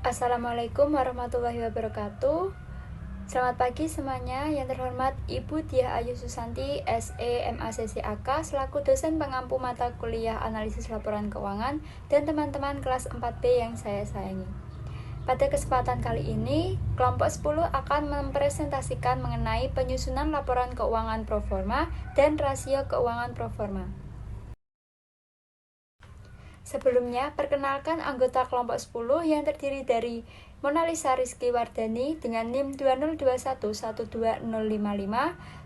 Assalamualaikum warahmatullahi wabarakatuh. Selamat pagi semuanya. Yang terhormat Ibu Diah Ayu Susanti, SE MACCAK, selaku dosen pengampu mata kuliah analisis laporan keuangan, dan teman-teman kelas 4B yang saya sayangi. Pada kesempatan kali ini, kelompok 10 akan mempresentasikan mengenai penyusunan laporan keuangan proforma dan rasio keuangan proforma. Sebelumnya, perkenalkan anggota kelompok 10 yang terdiri dari Monalisa Rizky Wardani dengan NIM 2021120055,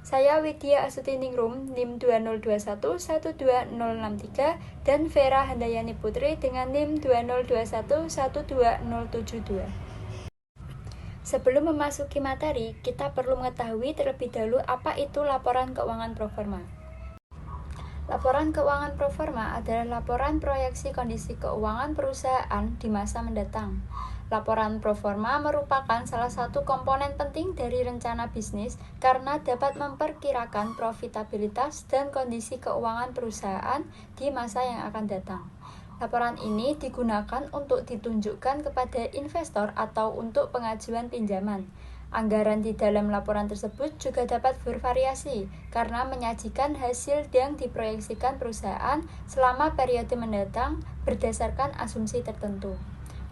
saya Widya Astutiningrum NIM 2021120063, dan Vera Handayani Putri dengan NIM 2021120072. Sebelum memasuki materi, kita perlu mengetahui terlebih dahulu apa itu laporan keuangan proforma. Laporan keuangan proforma adalah laporan proyeksi kondisi keuangan perusahaan di masa mendatang. Laporan proforma merupakan salah satu komponen penting dari rencana bisnis karena dapat memperkirakan profitabilitas dan kondisi keuangan perusahaan di masa yang akan datang. Laporan ini digunakan untuk ditunjukkan kepada investor atau untuk pengajuan pinjaman. Anggaran di dalam laporan tersebut juga dapat bervariasi karena menyajikan hasil yang diproyeksikan perusahaan selama periode mendatang berdasarkan asumsi tertentu.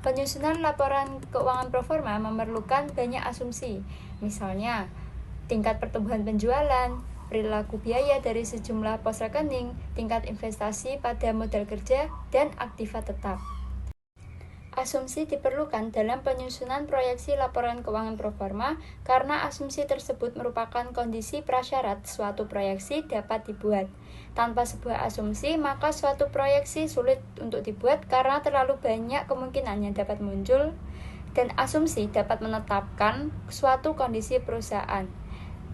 Penyusunan laporan keuangan proforma memerlukan banyak asumsi, misalnya tingkat pertumbuhan penjualan, perilaku biaya dari sejumlah pos rekening, tingkat investasi pada modal kerja, dan aktiva tetap. Asumsi diperlukan dalam penyusunan proyeksi laporan keuangan proforma karena asumsi tersebut merupakan kondisi prasyarat suatu proyeksi dapat dibuat. Tanpa sebuah asumsi, maka suatu proyeksi sulit untuk dibuat karena terlalu banyak kemungkinan yang dapat muncul, dan asumsi dapat menetapkan suatu kondisi perusahaan.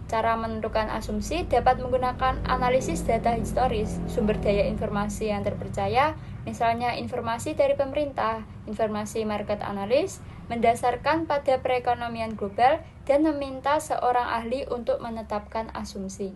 Cara menentukan asumsi dapat menggunakan analisis data historis, sumber daya informasi yang terpercaya, misalnya informasi dari pemerintah, informasi market analis, mendasarkan pada perekonomian global, dan meminta seorang ahli untuk menetapkan asumsi.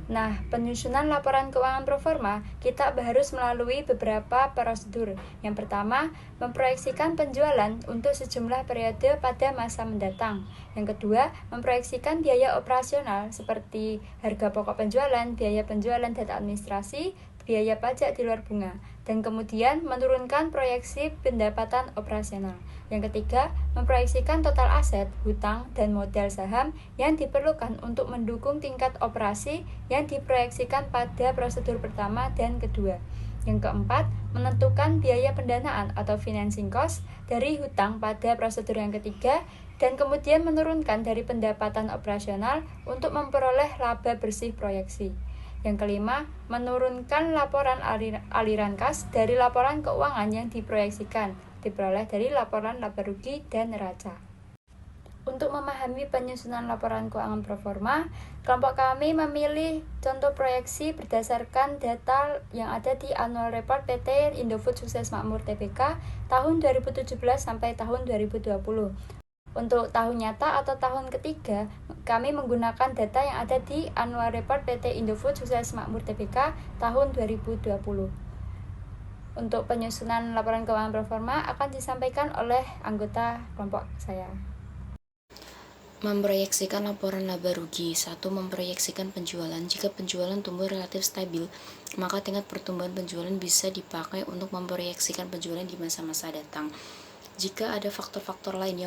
Nah, penyusunan laporan keuangan proforma, kita harus melalui beberapa prosedur. Yang pertama, memproyeksikan penjualan untuk sejumlah periode pada masa mendatang. Yang kedua, memproyeksikan biaya operasional seperti harga pokok penjualan, biaya penjualan, data administrasi, biaya pajak di luar bunga, dan kemudian menurunkan proyeksi pendapatan operasional. Yang ketiga, memproyeksikan total aset, hutang, dan modal saham yang diperlukan untuk mendukung tingkat operasi yang diproyeksikan pada prosedur pertama dan kedua. Yang keempat, menentukan biaya pendanaan atau financing cost dari hutang pada prosedur yang ketiga, dan kemudian menurunkan dari pendapatan operasional untuk memperoleh laba bersih proyeksi. Yang kelima, menurunkan laporan aliran kas dari laporan keuangan yang diproyeksikan, diperoleh dari laporan laba rugi dan neraca. Untuk memahami penyusunan laporan keuangan proforma, kelompok kami memilih contoh proyeksi berdasarkan data yang ada di Annual Report PT Indofood Sukses Makmur Tbk tahun 2017 sampai tahun 2020. Untuk tahun nyata atau tahun ketiga, kami menggunakan data yang ada di Annual Report PT Indofood Sukses Makmur Tbk tahun 2020. Untuk penyusunan laporan keuangan proforma akan disampaikan oleh anggota kelompok saya. Memproyeksikan laporan laba rugi. 1. Memproyeksikan penjualan. Jika penjualan tumbuh relatif stabil, maka tingkat pertumbuhan penjualan bisa dipakai untuk memproyeksikan penjualan di masa-masa datang. Jika ada faktor-faktor lain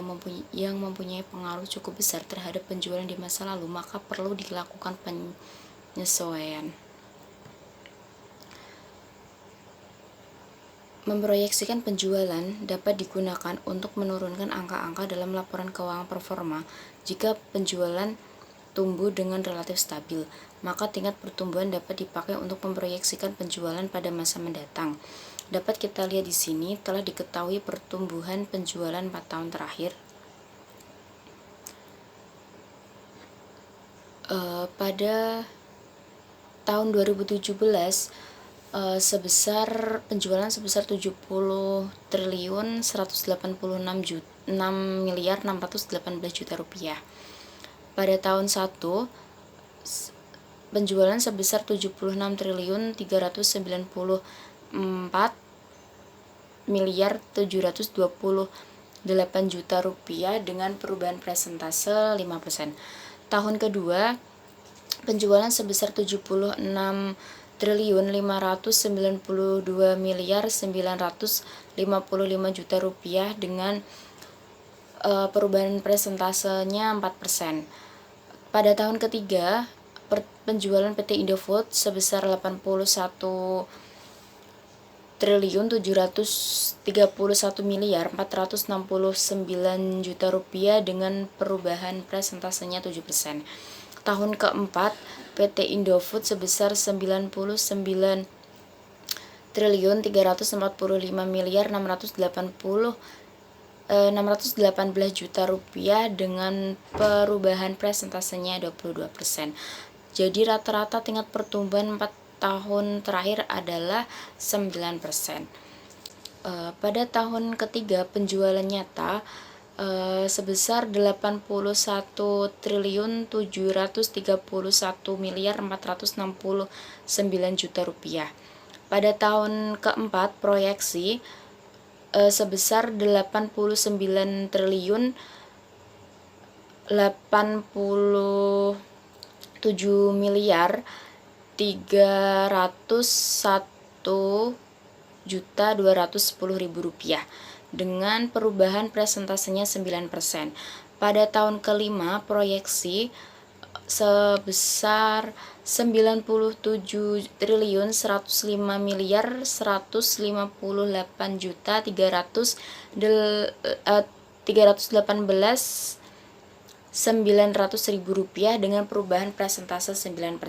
yang mempunyai pengaruh cukup besar terhadap penjualan di masa lalu, maka perlu dilakukan penyesuaian. Memproyeksikan penjualan dapat digunakan untuk menurunkan angka-angka dalam laporan keuangan proforma. Jika penjualan tumbuh dengan relatif stabil, maka tingkat pertumbuhan dapat dipakai untuk memproyeksikan penjualan pada masa mendatang. Dapat kita lihat di sini, telah diketahui pertumbuhan penjualan 4 tahun terakhir. Pada tahun 2017, penjualan sebesar 70 triliun 186 miliar 618 juta rupiah. Pada tahun 1, penjualan sebesar 76 triliun 394 miliar 720 juta rupiah dengan perubahan persentase 5%. Tahun kedua, penjualan sebesar 76.592.955 juta rupiah dengan perubahan presentasenya 4%. Pada tahun ketiga, penjualan PT Indofood sebesar 81.731.469 juta rupiah dengan perubahan presentasenya 7%. Tahun keempat, PT Indofood sebesar 99.345.618 juta rupiah dengan perubahan presentasenya 22%. Jadi rata-rata tingkat pertumbuhan 4 tahun terakhir adalah 9%. Pada tahun ketiga, penjualan nyata sebesar 81.731.469 juta rupiah. Pada tahun keempat, proyeksi sebesar 89.301.210.000 rupiah dengan perubahan presentasenya 9%. Pada tahun kelima, proyeksi sebesar 90.318.900.000 rupiah dengan perubahan presentase 9%.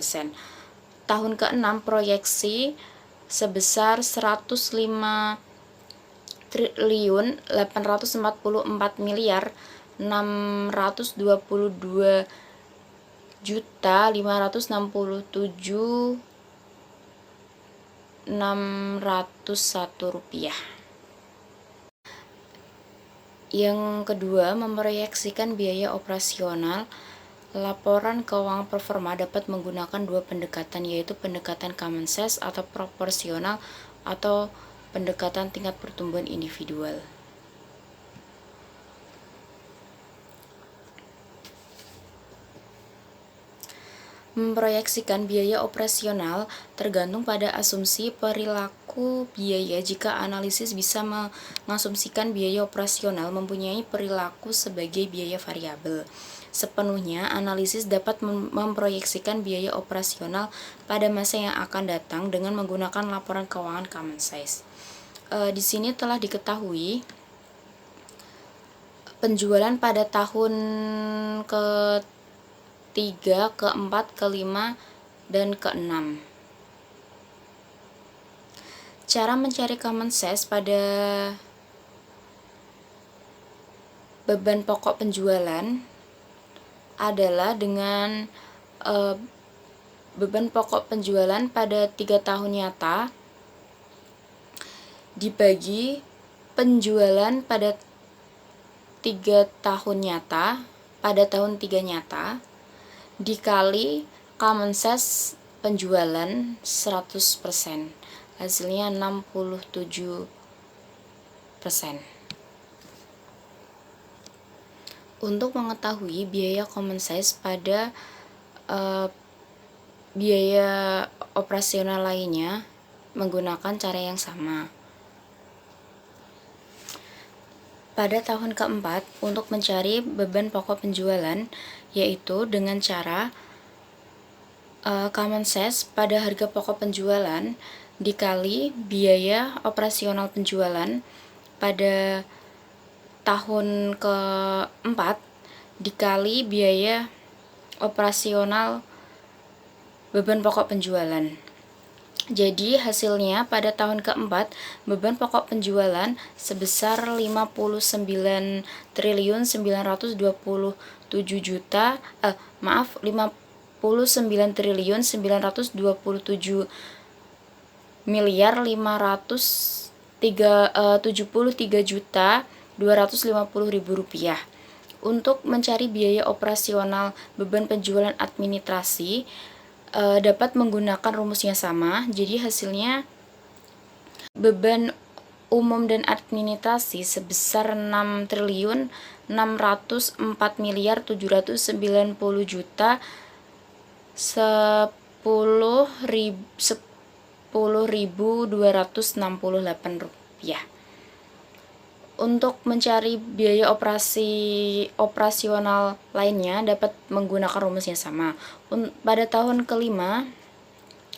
Tahun ke-6 proyeksi sebesar 100.444.622.601 rupiah. Yang kedua, memproyeksikan biaya operasional. Laporan keuangan performa dapat menggunakan dua pendekatan, yaitu pendekatan common size atau proporsional atau pendekatan tingkat pertumbuhan individual. Memproyeksikan biaya operasional tergantung pada asumsi perilaku biaya. Jika analisis bisa mengasumsikan biaya operasional mempunyai perilaku sebagai biaya variabel, sepenuhnya analisis dapat memproyeksikan biaya operasional pada masa yang akan datang dengan menggunakan laporan keuangan common size. Di sini telah diketahui penjualan pada tahun ke-3, ke-4, ke-5, dan ke-6. Cara mencari common size pada beban pokok penjualan adalah dengan beban pokok penjualan pada 3 tahun nyata dibagi penjualan pada 3 tahun nyata pada tahun 3 nyata dikali common size penjualan 100%, hasilnya 67%. Untuk mengetahui biaya common size pada biaya operasional lainnya menggunakan cara yang sama. Pada tahun keempat, untuk mencari beban pokok penjualan, yaitu dengan cara common size pada harga pokok penjualan dikali biaya operasional penjualan pada tahun keempat dikali biaya operasional beban pokok penjualan. Jadi hasilnya pada tahun keempat beban pokok penjualan sebesar 59.929.573.250.000 rupiah. Untuk mencari biaya operasional beban penjualan administrasi dapat menggunakan rumus yang sama. Jadi hasilnya beban umum dan administrasi sebesar 6.704.709.10.268 rupiah. Untuk mencari biaya operasional lainnya dapat menggunakan rumus yang sama. Pada tahun kelima,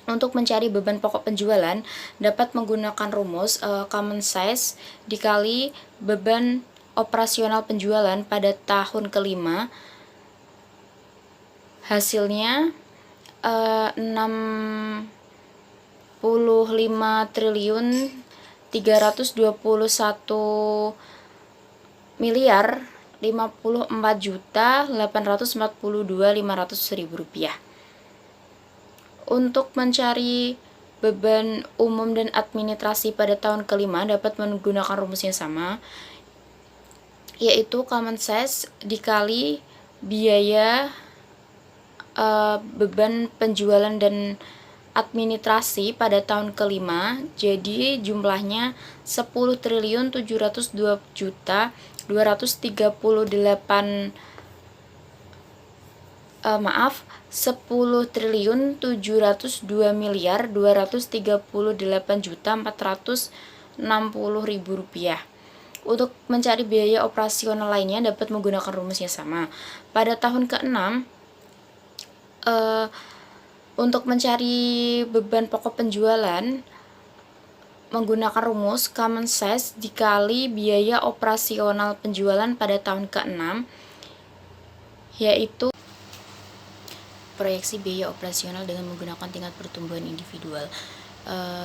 untuk mencari beban pokok penjualan dapat menggunakan rumus common size dikali beban operasional penjualan pada tahun kelima. Hasilnya 65.54.842.500.000 rupiah. Untuk mencari beban umum dan administrasi pada tahun kelima dapat menggunakan rumus yang sama, yaitu common size dikali biaya beban penjualan dan administrasi pada tahun kelima. Jadi jumlahnya 10.702.238.460.000 rupiah. Untuk mencari biaya operasional lainnya dapat menggunakan rumus yang sama. Pada tahun ke-6, untuk mencari beban pokok penjualan menggunakan rumus common size dikali biaya operasional penjualan pada tahun ke-6, yaitu proyeksi biaya operasional dengan menggunakan tingkat pertumbuhan individual.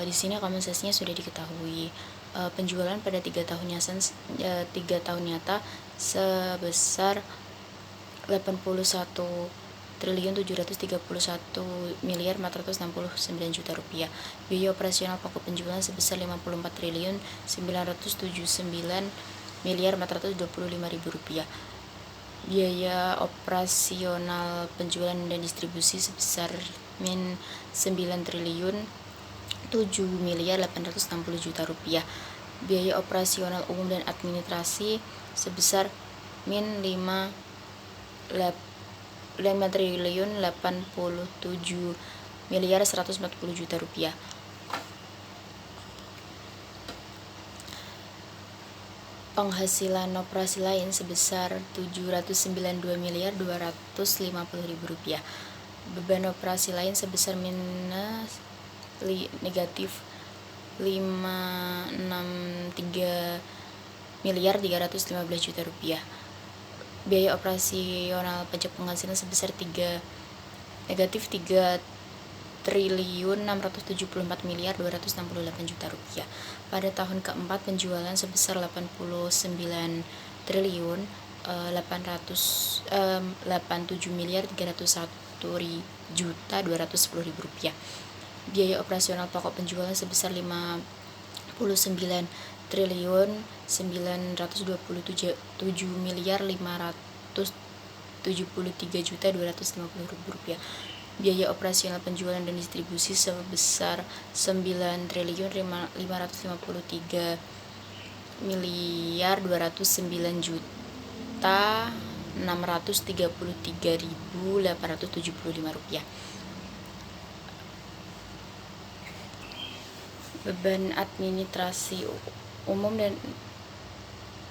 Di sini common size-nya sudah diketahui. Penjualan pada 3 tahun nyata sebesar 81.731.469.000 rupiah. Biaya operasional pokok penjualan sebesar 54.979.425.000 rupiah. Biaya operasional penjualan dan distribusi sebesar min 9.007.860.000 rupiah. Biaya operasional umum dan administrasi sebesar min 5.087.140.000 rupiah. Penghasilan operasi lain sebesar 792.250.000 rupiah. Beban operasi lain sebesar negatif 563.315.000 rupiah. Biaya operasional pajak penghasilan sebesar negatif 3.674.268.000 rupiah. Pada tahun keempat penjualan sebesar 89.301.210.000 rupiah. Biaya operasional pokok penjualan sebesar 59.927.573.250.000 rupiah. Biaya operasional penjualan dan distribusi sebesar 9.559.209.633.875 rupiah. Beban administrasi umum dan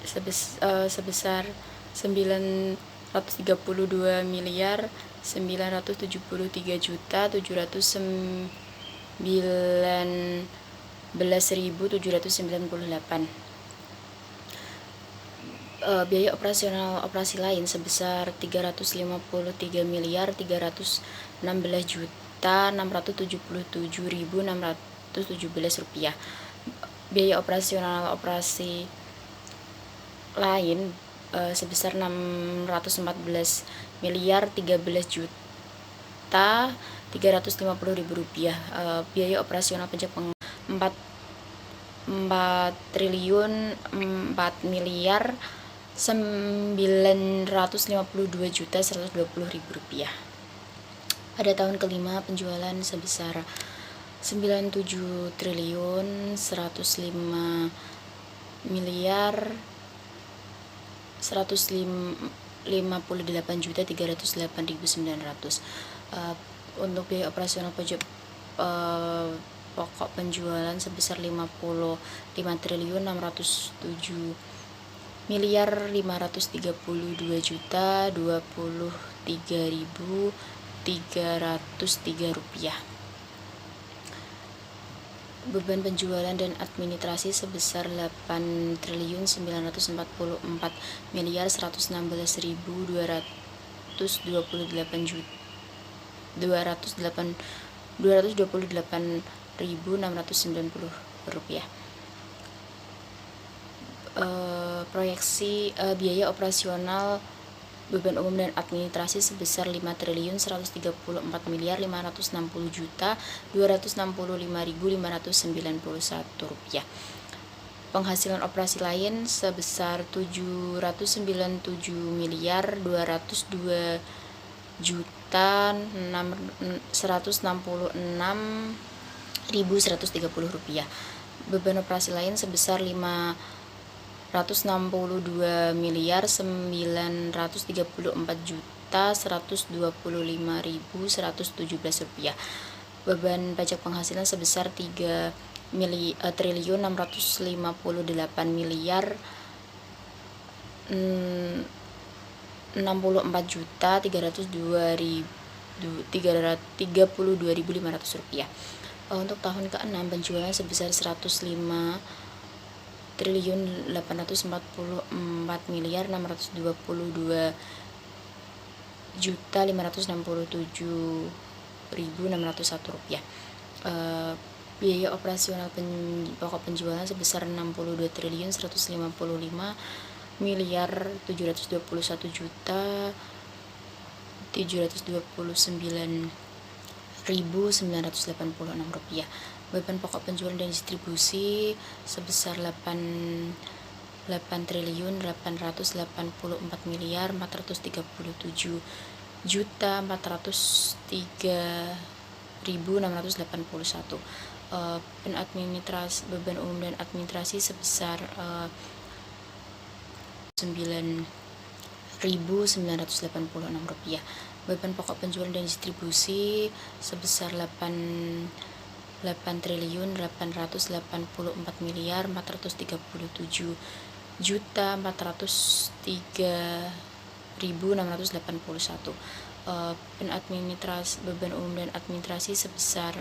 sebesar 933.919.798. Biaya operasional operasi lain sebesar 353.316.677.617 rupiah. Biaya operasional operasi lain sebesar 614.013.350.000 rupiah. Biaya operasional pajak 4.4.952.120.000 rupiah. Pada tahun kelima penjualan sebesar 97.105.000 miliar 158.308.900. Untuk biaya operasional pajak pokok penjualan sebesar 55.532.023.023.303 rupiah. Beban penjualan dan administrasi sebesar 8.944.228.690 rupiah. Proyeksi biaya operasional beban umum dan administrasi sebesar 5.156.560.265.591 rupiah. Penghasilan operasi lain sebesar 792.166.130 rupiah. Beban operasi lain sebesar 562.124.125.117 rupiah. Beban pajak penghasilan sebesar 3.364.332.500 rupiah. Untuk tahun ke-6 penjualan sebesar 105.844.562.567.601 rupiah. Biaya operasional pokok penjualan sebesar 62.721.986 rupiah. Beban pokok penjualan dan distribusi sebesar 8.434.403.681. Beban umum dan administrasi sebesar 9.986 rupiah. Beban pokok penjualan dan distribusi sebesar 8.884.403.681. Beban umum dan administrasi sebesar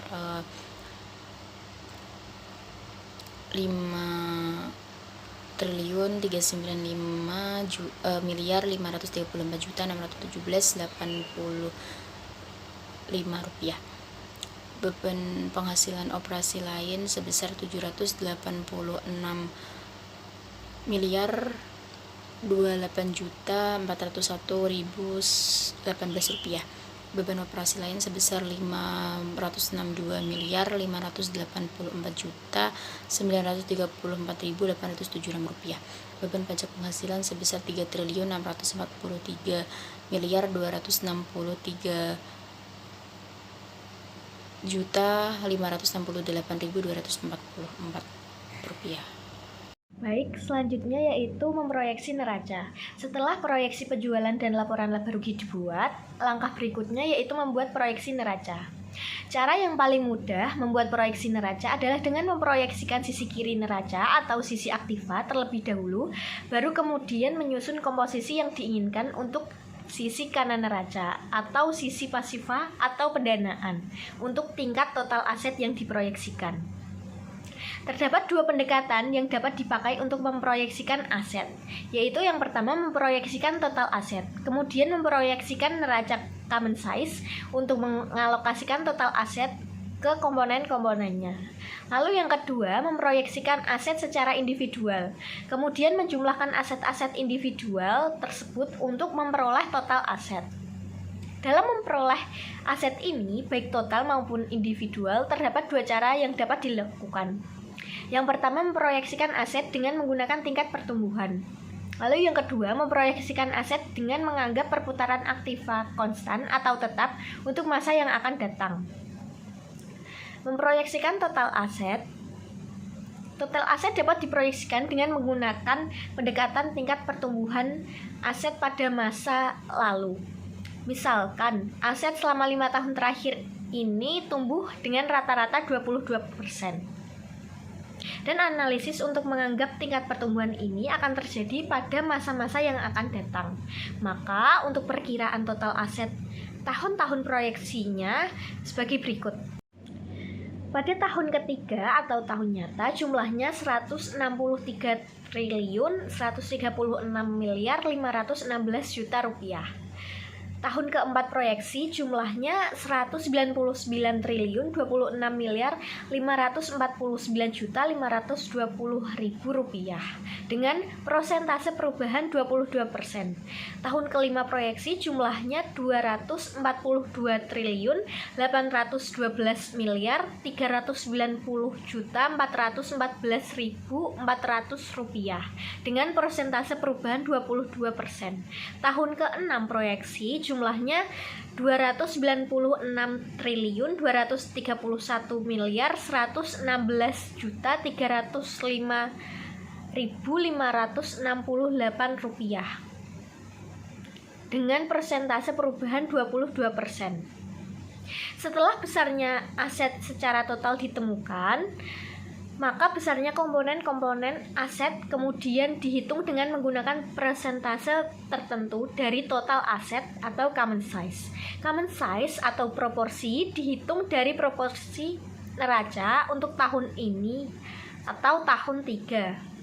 5.534.617.85 rupiah. Beban penghasilan operasi lain sebesar 786.028.401.018 rupiah. Beban operasi lain sebesar 562.584.934.876 rupiah. Beban pajak penghasilan sebesar 3.443.568.244 rupiah. Baik, selanjutnya yaitu memproyeksi neraca. Setelah proyeksi penjualan dan laporan laba rugi dibuat, langkah berikutnya yaitu membuat proyeksi neraca. Cara yang paling mudah membuat proyeksi neraca adalah dengan memproyeksikan sisi kiri neraca atau sisi aktiva terlebih dahulu, baru kemudian menyusun komposisi yang diinginkan untuk sisi kanan neraca atau sisi pasifa atau pendanaan untuk tingkat total aset yang diproyeksikan. Terdapat dua pendekatan yang dapat dipakai untuk memproyeksikan aset, yaitu yang pertama memproyeksikan total aset, kemudian memproyeksikan neraca common size untuk mengalokasikan total aset ke komponen-komponennya. Lalu yang kedua, memproyeksikan aset secara individual, kemudian menjumlahkan aset-aset individual tersebut untuk memperoleh total aset. Dalam memperoleh aset ini, baik total maupun individual, terdapat dua cara yang dapat dilakukan. Yang pertama, memproyeksikan aset dengan menggunakan tingkat pertumbuhan. Lalu yang kedua, memproyeksikan aset dengan menganggap perputaran aktiva konstan atau tetap untuk masa yang akan datang. Memproyeksikan total aset Total aset dapat diproyeksikan dengan menggunakan pendekatan tingkat pertumbuhan aset pada masa lalu. Misalkan, aset selama 5 tahun terakhir ini tumbuh dengan rata-rata 22%. Dan analisis untuk menganggap tingkat pertumbuhan ini akan terjadi pada masa-masa yang akan datang. Maka, untuk perkiraan total aset tahun-tahun proyeksinya sebagai berikut. Pada tahun ketiga atau tahun nyata jumlahnya 163.136.516 juta rupiah. Tahun keempat proyeksi jumlahnya 199.549.520 rupiah dengan persentase perubahan 22%. Tahun kelima proyeksi jumlahnya 244.390.414.400 rupiah dengan persentase perubahan 22%. Tahun keenam proyeksi jumlahnya 299.131.305.568 rupiah dengan persentase perubahan 22%. Setelah besarnya aset secara total ditemukan, maka besarnya komponen-komponen aset kemudian dihitung dengan menggunakan persentase tertentu dari total aset atau common size. Common size atau proporsi dihitung dari proporsi neraca untuk tahun ini atau tahun 3.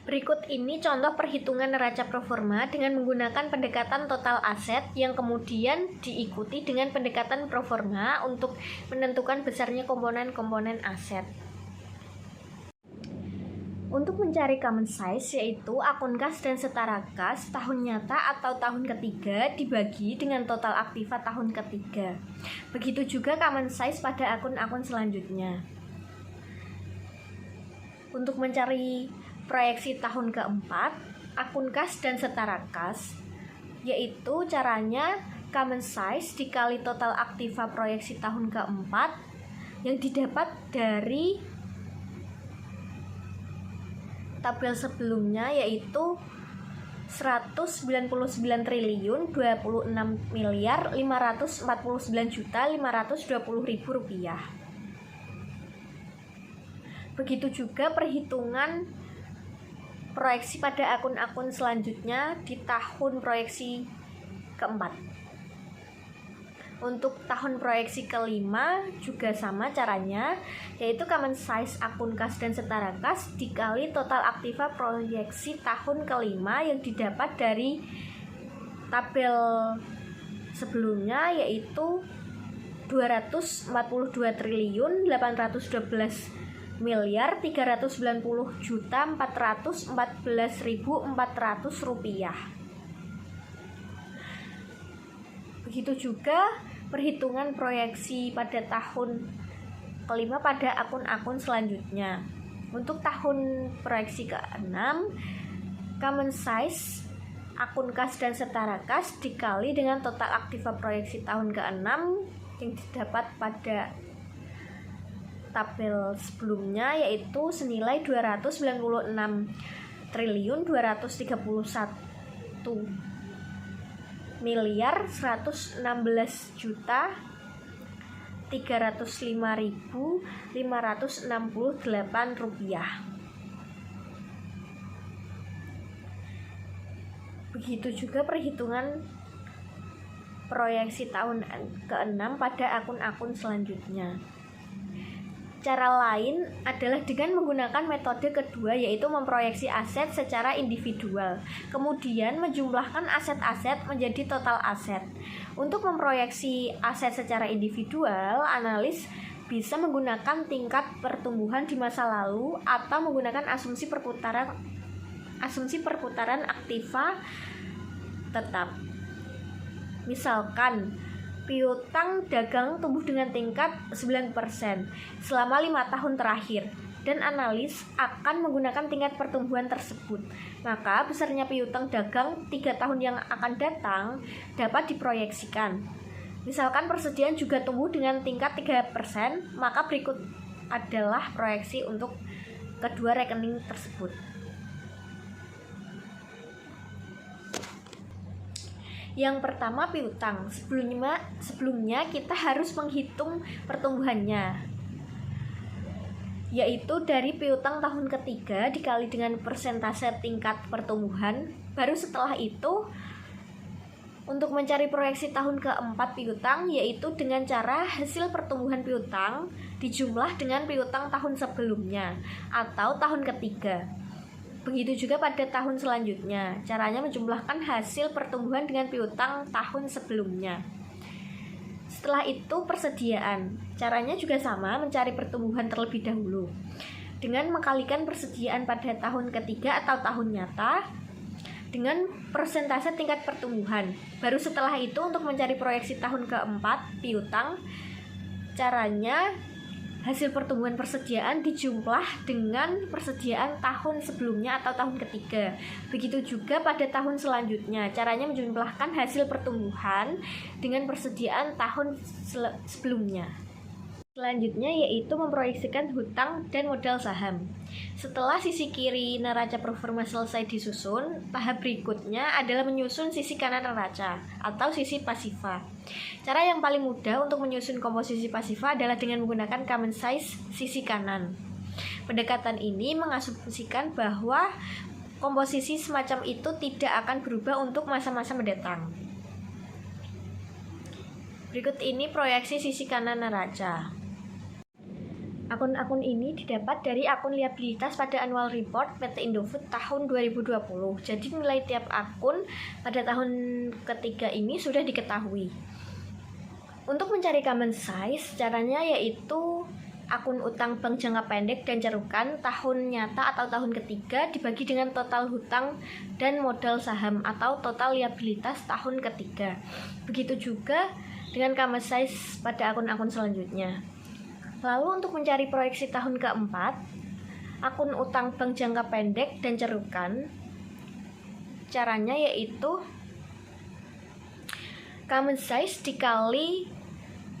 Berikut ini contoh perhitungan neraca proforma dengan menggunakan pendekatan total aset yang kemudian diikuti dengan pendekatan proforma untuk menentukan besarnya komponen-komponen aset. Untuk mencari common size yaitu akun kas dan setara kas tahun nyata atau tahun ketiga dibagi dengan total aktiva tahun ketiga. Begitu juga common size pada akun-akun selanjutnya. Untuk mencari proyeksi tahun keempat, akun kas dan setara kas, yaitu caranya common size dikali total aktiva proyeksi tahun keempat yang didapat dari tabel sebelumnya yaitu 199.26.549.520 rupiah. Begitu juga perhitungan proyeksi pada akun-akun selanjutnya di tahun proyeksi keempat. Untuk tahun proyeksi kelima juga sama caranya, yaitu common size akun kas dan setara kas dikali total aktiva proyeksi tahun kelima yang didapat dari tabel sebelumnya yaitu 244.390.414.400 rupiah. Begitu juga perhitungan proyeksi pada tahun kelima pada akun-akun selanjutnya. Untuk tahun proyeksi ke-6, common size akun kas dan setara kas dikali dengan total aktiva proyeksi tahun ke-6 yang didapat pada tabel sebelumnya yaitu senilai 229.111.305.568 rupiah. Begitu juga perhitungan proyeksi tahun ke-6 pada akun-akun selanjutnya. Cara lain adalah dengan menggunakan metode kedua yaitu memproyeksi aset secara individual, kemudian menjumlahkan aset-aset menjadi total aset. Untuk memproyeksi aset secara individual, analis bisa menggunakan tingkat pertumbuhan di masa lalu atau menggunakan asumsi perputaran aktiva tetap. Misalkan piutang dagang tumbuh dengan tingkat 9% selama 5 tahun terakhir dan analis akan menggunakan tingkat pertumbuhan tersebut. Maka besarnya piutang dagang 3 tahun yang akan datang dapat diproyeksikan. Misalkan persediaan juga tumbuh dengan tingkat 3%, maka berikut adalah proyeksi untuk kedua rekening tersebut. Yang pertama, piutang. Sebelumnya kita harus menghitung pertumbuhannya, yaitu dari piutang tahun ketiga dikali dengan persentase tingkat pertumbuhan. Baru setelah itu untuk mencari proyeksi tahun keempat piutang, yaitu dengan cara hasil pertumbuhan piutang dijumlah dengan piutang tahun sebelumnya atau tahun ketiga. Begitu juga pada tahun selanjutnya. Caranya menjumlahkan hasil pertumbuhan dengan piutang tahun sebelumnya. Setelah itu persediaan. Caranya juga sama, mencari pertumbuhan terlebih dahulu dengan mengkalikan persediaan pada tahun ketiga atau tahun nyata dengan persentase tingkat pertumbuhan. Baru setelah itu untuk mencari proyeksi tahun keempat piutang, caranya hasil pertumbuhan persediaan dijumlah dengan persediaan tahun sebelumnya atau tahun ketiga. Begitu juga pada tahun selanjutnya. Caranya menjumlahkan hasil pertumbuhan dengan persediaan tahun sebelumnya. Selanjutnya yaitu memproyeksikan hutang dan modal saham. Setelah sisi kiri neraca proforma selesai disusun, tahap berikutnya adalah menyusun sisi kanan neraca atau sisi pasifa. Cara yang paling mudah untuk menyusun komposisi pasifa adalah dengan menggunakan common size sisi kanan. Pendekatan ini mengasumsikan bahwa komposisi semacam itu tidak akan berubah untuk masa-masa mendatang. Berikut ini proyeksi sisi kanan neraca. Akun-akun ini didapat dari akun liabilitas pada annual report PT Indofood tahun 2020. Jadi nilai tiap akun pada tahun ketiga ini sudah diketahui. Untuk mencari common size, caranya yaitu akun utang bank jangka pendek dan cerukan tahun nyata atau tahun ketiga dibagi dengan total hutang dan modal saham atau total liabilitas tahun ketiga. Begitu juga dengan common size pada akun-akun selanjutnya. Lalu untuk mencari proyeksi tahun keempat, akun utang bank jangka pendek dan cerukan, caranya yaitu common size dikali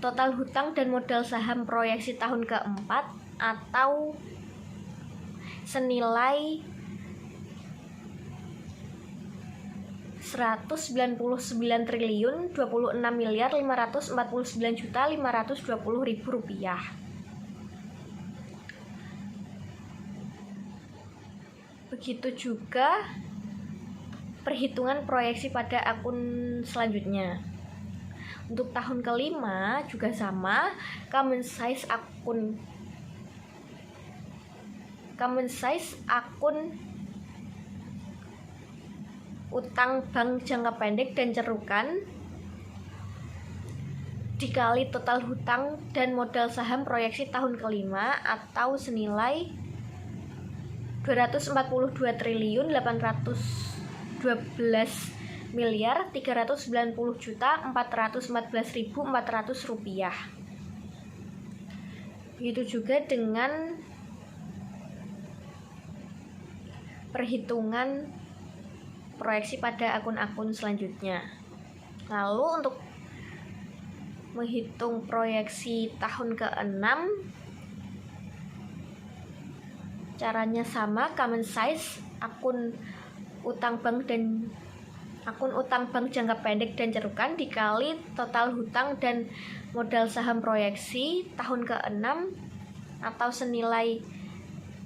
total hutang dan modal saham proyeksi tahun keempat atau senilai 199 triliun 26.549.520.000 rupiah. Begitu juga perhitungan proyeksi pada akun selanjutnya. Untuk tahun kelima juga sama, common size akun utang bank jangka pendek dan cerukan dikali total hutang dan modal saham proyeksi tahun kelima atau senilai 242.390.414.400 rupiah. Begitu juga dengan perhitungan proyeksi pada akun-akun selanjutnya. Lalu untuk menghitung proyeksi tahun ke-6, caranya sama, common size akun utang bank jangka pendek dan cerukan dikali total hutang dan modal saham proyeksi tahun ke-6 atau senilai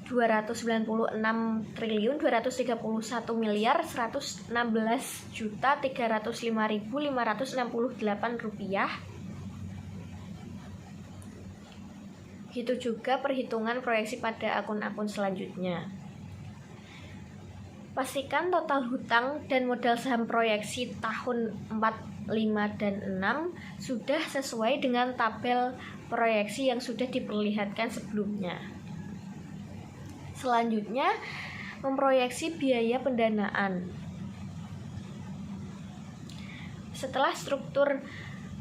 292.116.305.568 rupiah. Begitu juga perhitungan proyeksi pada akun-akun selanjutnya. Pastikan total hutang dan modal saham proyeksi tahun 4, 5, dan 6 sudah sesuai dengan tabel proyeksi yang sudah diperlihatkan sebelumnya. Selanjutnya, memproyeksi biaya pendanaan. Setelah struktur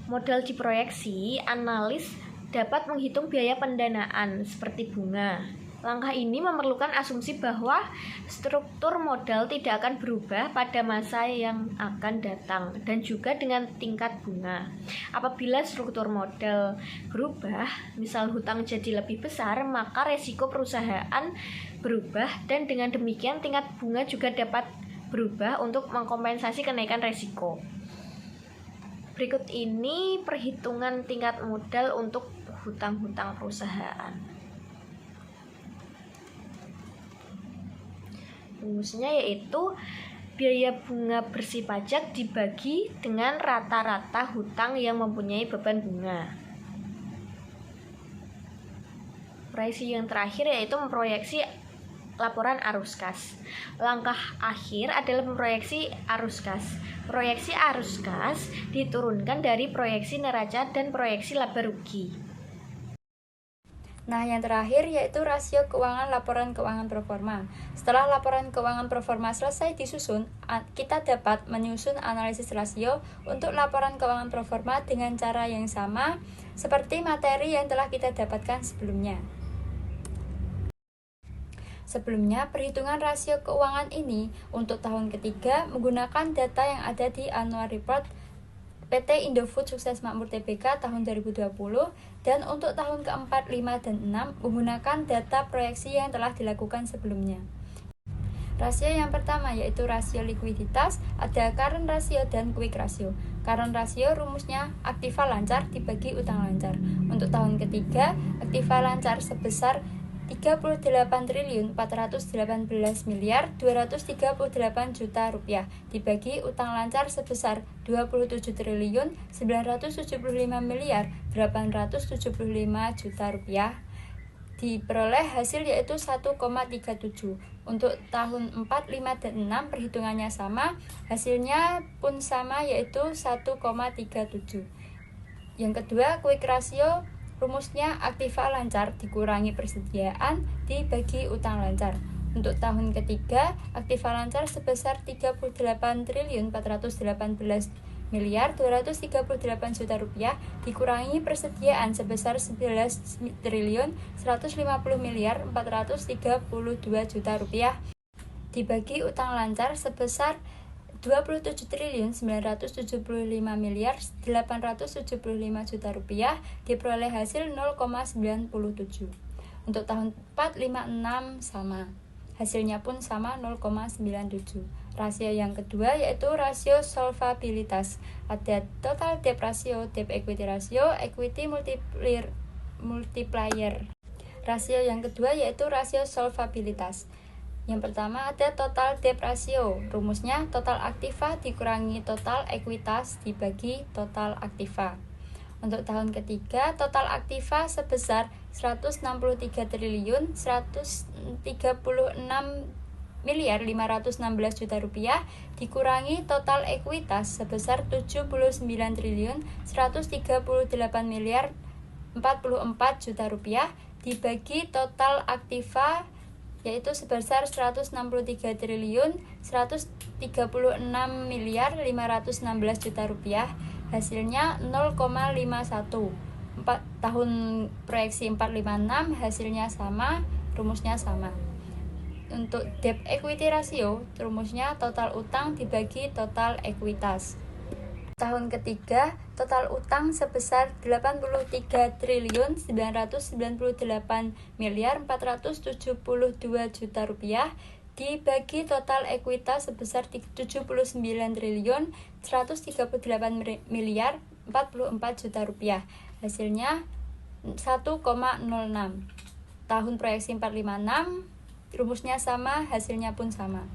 modal diproyeksi, analis dapat menghitung biaya pendanaan seperti bunga, Langkah ini memerlukan asumsi bahwa struktur modal tidak akan berubah pada masa yang akan datang dan juga dengan tingkat bunga. Apabila struktur modal berubah, misal hutang jadi lebih besar, maka resiko perusahaan berubah dan dengan demikian tingkat bunga juga dapat berubah untuk mengkompensasi kenaikan resiko. Berikut ini perhitungan tingkat modal untuk hutang-hutang perusahaan. Rumusnya yaitu biaya bunga bersih pajak dibagi dengan rata-rata hutang yang mempunyai beban bunga. Proyeksi yang terakhir yaitu memproyeksi laporan arus kas. Langkah akhir adalah memproyeksi arus kas. Proyeksi arus kas diturunkan dari proyeksi neraca dan proyeksi laba rugi. Nah, yang terakhir yaitu rasio keuangan laporan keuangan proforma. Setelah laporan keuangan proforma selesai disusun, kita dapat menyusun analisis rasio untuk laporan keuangan proforma dengan cara yang sama seperti materi yang telah kita dapatkan sebelumnya. Sebelumnya, perhitungan rasio keuangan ini untuk tahun ketiga menggunakan data yang ada di Annual Report PT Indofood Sukses Makmur Tbk tahun 2020 dan untuk tahun keempat, 5, dan 6 menggunakan data proyeksi yang telah dilakukan sebelumnya. Rasio yang pertama yaitu rasio likuiditas, ada current ratio dan quick ratio. Current ratio rumusnya aktiva lancar dibagi utang lancar. Untuk tahun ketiga, aktiva lancar sebesar 38.418 miliar 238 juta rupiah dibagi utang lancar sebesar 27.975 miliar 875 juta rupiah diperoleh hasil yaitu 1,37. Untuk tahun 4, 5, dan 6 perhitungannya sama, hasilnya pun sama yaitu 1,37. Yang kedua, quick ratio rumusnya aktiva lancar dikurangi persediaan dibagi utang lancar. Untuk tahun ketiga, aktiva lancar sebesar 38.418 miliar 238 juta rupiah dikurangi persediaan sebesar 11.150 miliar 432 juta rupiah dibagi utang lancar sebesar 27.975 miliar 875 juta rupiah diperoleh hasil 0,97. Untuk tahun 4, 5, 6 sama. Hasilnya pun sama 0,97. Rasio yang kedua yaitu rasio solvabilitas. Ada total debt ratio, debt equity ratio, equity multiplier. Rasio yang kedua yaitu rasio solvabilitas. Yang pertama ada total debt ratio. Rumusnya total aktiva dikurangi total ekuitas dibagi total aktiva. Untuk tahun ketiga, total aktiva sebesar 163 triliun 136 miliar 516 juta rupiah dikurangi total ekuitas sebesar 79 triliun 138 miliar 44 juta rupiah dibagi total aktiva yaitu sebesar 163 triliun 136 miliar 516 juta rupiah hasilnya 0,51. Tahun proyeksi 456 hasilnya sama, rumusnya sama. Untuk debt equity ratio, rumusnya total utang dibagi total ekuitas. Tahun ketiga, total utang sebesar 83 triliun 998 miliar 472 juta rupiah dibagi total ekuitas sebesar 79 triliun 138 miliar 44 juta rupiah. Hasilnya 1,06. Tahun proyeksi 456 rumusnya sama, hasilnya pun sama.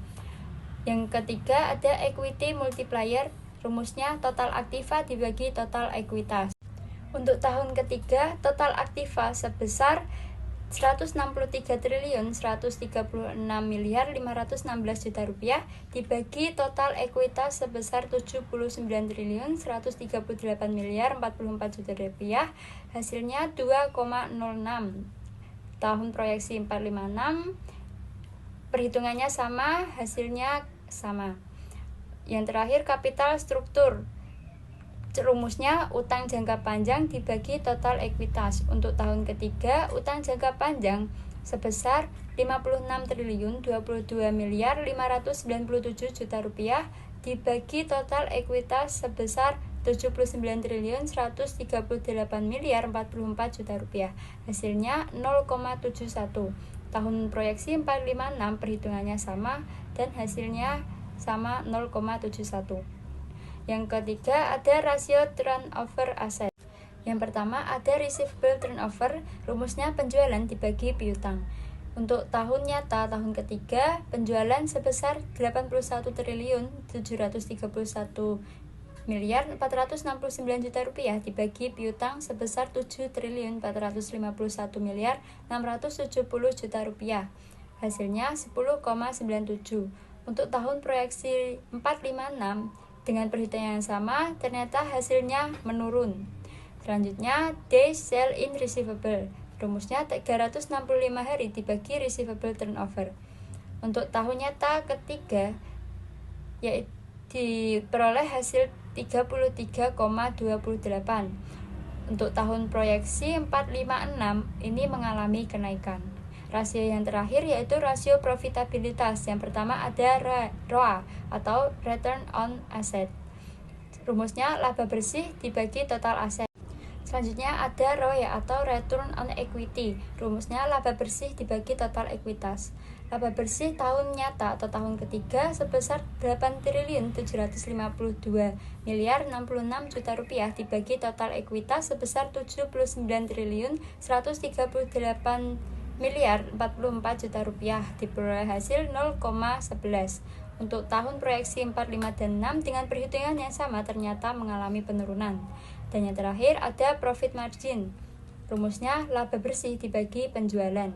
Yang ketiga ada equity multiplier, rumusnya total aktiva dibagi total ekuitas. Untuk tahun ketiga, total aktiva sebesar 163 triliun 136 miliar 516 juta rupiah dibagi total ekuitas sebesar 79 triliun 138 miliar 44 juta rupiah hasilnya 2,06. Tahun proyeksi 456 perhitungannya sama, hasilnya sama. Yang terakhir kapital struktur. Rumusnya utang jangka panjang dibagi total ekuitas. Untuk tahun ketiga, utang jangka panjang sebesar 56.022.597 juta rupiah dibagi total ekuitas sebesar 79.138.044 juta rupiah. Hasilnya 0,71. Tahun proyeksi 456 perhitungannya sama dan hasilnya sama 0,71. Yang ketiga ada rasio turnover aset. Yang pertama ada receivable turnover, rumusnya penjualan dibagi piutang. Untuk tahun nyata tahun ketiga, penjualan sebesar 81.731.469 juta rupiah dibagi piutang sebesar 7.451.670 juta rupiah. Hasilnya 10,97. Untuk tahun proyeksi 456 dengan perhitungan yang sama, ternyata hasilnya menurun. Selanjutnya, Days Sale in Receivable. Rumusnya 365 hari dibagi receivable turnover. Untuk tahun nyata ketiga, yaitu diperoleh hasil 33,28. Untuk tahun proyeksi 456 ini mengalami kenaikan. Rasio yang terakhir yaitu rasio profitabilitas. Yang pertama ada ROA atau Return on Asset. Rumusnya laba bersih dibagi total aset. Selanjutnya ada ROE atau Return on Equity. Rumusnya laba bersih dibagi total ekuitas. Laba bersih tahun nyata atau tahun ketiga sebesar 8.752.066 juta rupiah dibagi total ekuitas sebesar 79.138.044 juta rupiah diperoleh hasil 0,11. Untuk tahun proyeksi 4, 5, dan 6 dengan perhitungan yang sama ternyata mengalami penurunan. Dan yang terakhir ada profit margin. Rumusnya laba bersih dibagi penjualan.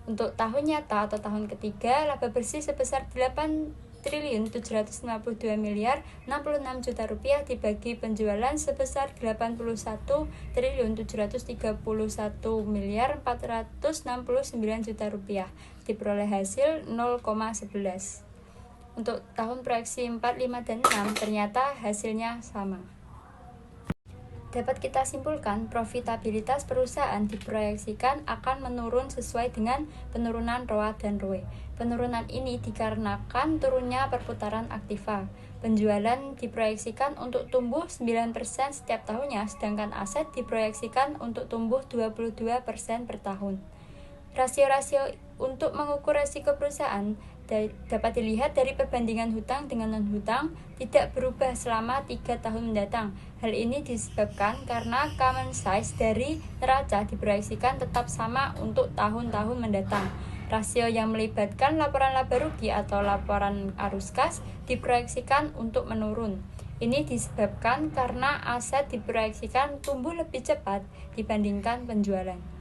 Untuk tahun nyata atau tahun ketiga, laba bersih sebesar 8.752.066 juta rupiah dibagi penjualan sebesar 81.341.469 juta rupiah diperoleh hasil 0,11. Untuk tahun proyeksi 4, 5, dan 6 ternyata hasilnya sama. Dapat kita simpulkan, profitabilitas perusahaan diproyeksikan akan menurun sesuai dengan penurunan ROA dan ROE. Penurunan ini dikarenakan turunnya perputaran aktiva. Penjualan diproyeksikan untuk tumbuh 9% setiap tahunnya, sedangkan aset diproyeksikan untuk tumbuh 22% per tahun. Rasio-rasio untuk mengukur risiko perusahaan dapat dilihat dari perbandingan hutang dengan non-hutang tidak berubah selama 3 tahun mendatang. Hal ini disebabkan karena common size dari neraca diproyeksikan tetap sama untuk tahun-tahun mendatang. Rasio yang melibatkan laporan laba rugi atau laporan arus kas diproyeksikan untuk menurun. Ini disebabkan karena aset diproyeksikan tumbuh lebih cepat dibandingkan penjualan.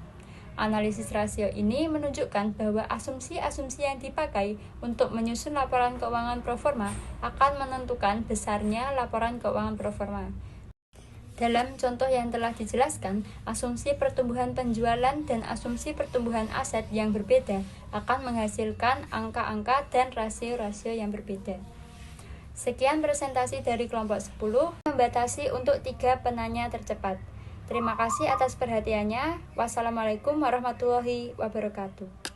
Analisis rasio ini menunjukkan bahwa asumsi-asumsi yang dipakai untuk menyusun laporan keuangan proforma akan menentukan besarnya laporan keuangan proforma. Dalam contoh yang telah dijelaskan, asumsi pertumbuhan penjualan dan asumsi pertumbuhan aset yang berbeda akan menghasilkan angka-angka dan rasio-rasio yang berbeda. Sekian presentasi dari kelompok 10, membatasi untuk 3 penanya tercepat. Terima kasih atas perhatiannya. Wassalamualaikum warahmatullahi wabarakatuh.